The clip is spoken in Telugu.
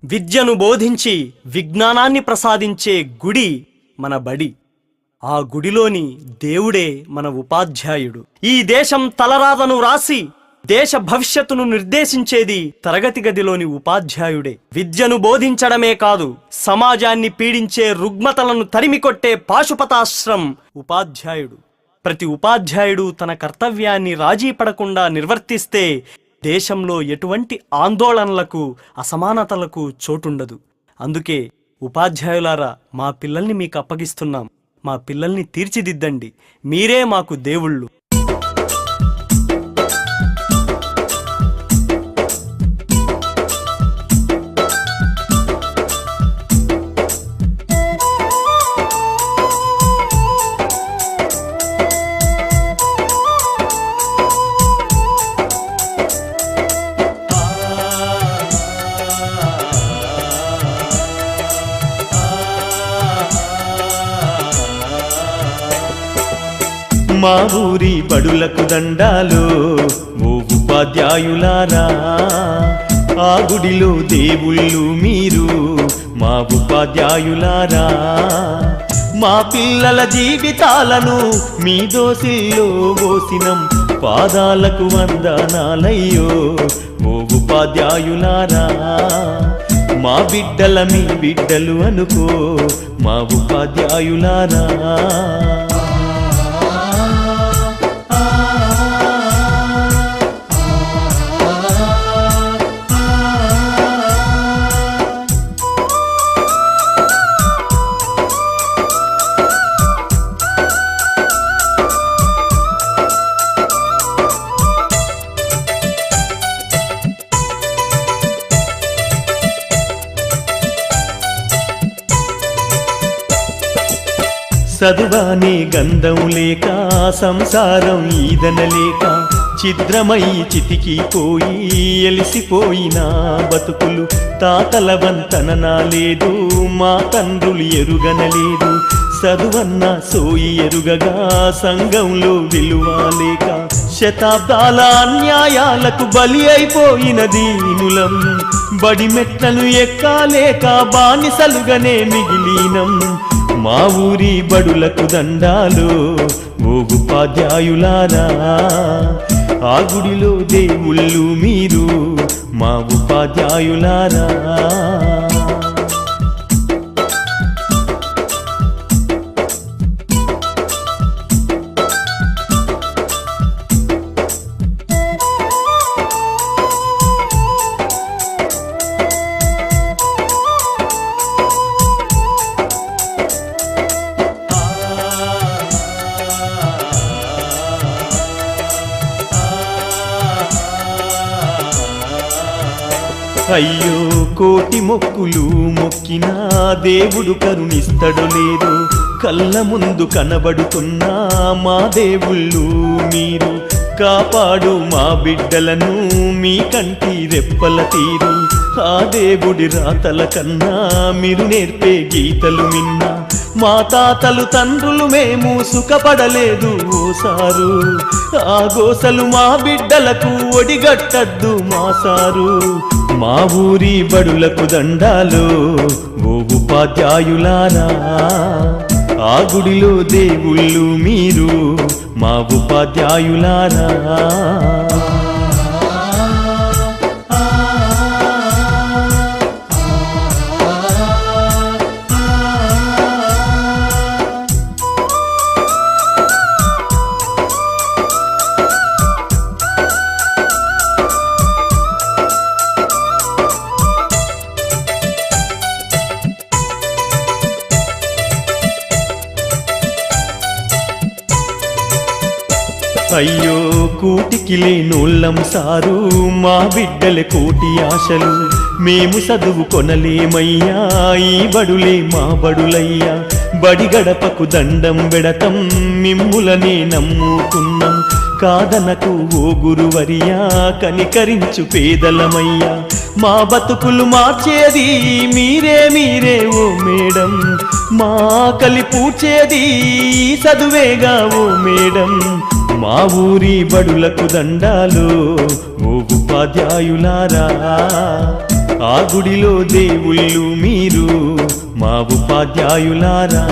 విద్యను బోధించి విజ్ఞానాన్ని ప్రసాదించే గుడి మన బడి. ఆ గుడిలోని దేవుడే మన ఉపాధ్యాయుడు. ఈ దేశం తలరాతను రాసి దేశ భవిష్యత్తును నిర్దేశించేది తరగతి గదిలోని ఉపాధ్యాయుడే. విద్యను బోధించడమే కాదు, సమాజాన్ని పీడించే రుగ్మతలను తరిమికొట్టే పాశుపతాశ్రం ఉపాధ్యాయుడు. ప్రతి ఉపాధ్యాయుడు తన కర్తవ్యాన్ని రాజీ పడకుండా నిర్వర్తిస్తే దేశంలో ఎటువంటి ఆందోళనలకు, అసమానతలకు చోటుండదు. అందుకే ఉపాధ్యాయులారా, మా పిల్లల్ని మీకు అప్పగిస్తున్నాం. మా పిల్లల్ని తీర్చిదిద్దండి. మీరే మాకు దేవుళ్ళు. మా ఊరి బడులకు దండాలు ఓ ఉపాధ్యాయులారా, ఆ గుడిలో దేవుళ్ళు మీరు మా ఉపాధ్యాయులారా. మా పిల్లల జీవితాలను మీ దోసిల్లో పోసినం, పాదాలకు వందనాలయ్యో ఓ ఉపాధ్యాయులారా. మా బిడ్డల మీ బిడ్డలు అనుకో మా ఉపాధ్యాయులారా. చదువానే గంధం లేక, సంసారం ఈదనలేక, ఛిద్రమై చితికిపోయి ఎలిసిపోయిన బతుకులు. తాతల వంతన లేదు, మా తండ్రులు ఎరుగనలేదు. చదువన్న సోయి ఎరుగగా సంఘంలో విలువ లేక, శతాబ్దాల అన్యాయాలకు బలి అయిపోయిన దీనులం. బడి మెట్లను ఎక్కాలేక బానిసలుగానే మిగిలినం. మా ఊరి బడులకు దండాలు ఓ ఉపాధ్యాయులారా, ఆ గుడిలో దేవుళ్ళు మీరు మా ఉపాధ్యాయులారా. అయ్యో కోటి మొక్కులు మొక్కినా దేవుడు కరుణిస్తడు లేదు. కళ్ళ ముందు కనబడుతున్నా మా దేవుళ్ళు మీరు. కాపాడు మా బిడ్డలను మీ కంటి రెప్పల తీరు. ఆ దేవుడి రాతల కన్నా మీరు నేర్పే గీతలు మిన్నా. మా తాతలు తండ్రులు మేము సుఖపడలేదు ఓసారు. ఆ గోసలు మా బిడ్డలకు ఒడిగట్టద్దు మా సారు. మా ఊరి బడులకు దండాలు ఓ ఉపాధ్యాయులారా, ఆ గుడిలో దేవుళ్ళు మీరు మా ఉపాధ్యాయులారా. అయ్యో కూటికి లేనోళ్ళం సారు, మా బిడ్డల కోటి ఆశలు. మేము చదువు కొనలేమయ్యా, ఈ బడులే మా బడులయ్యా. బడి గడపకు దండం పెడతం, మిమ్ములనే నమ్ముకున్నాం. కాదనకు ఓ గురువరియా, కనికరించు పేదలమయ్యా. మా బతుకులు మార్చేది మీరే మీరే ఓ మేడం. మా ఆకలి పూడ్చేది చదువేగా ఓ మేడం. మా ఊరి బడులకు దండాలు ఓ ఉపాధ్యాయులారా, ఆ గుడిలో దేవుళ్ళు మీరు మా ఉపాధ్యాయులారా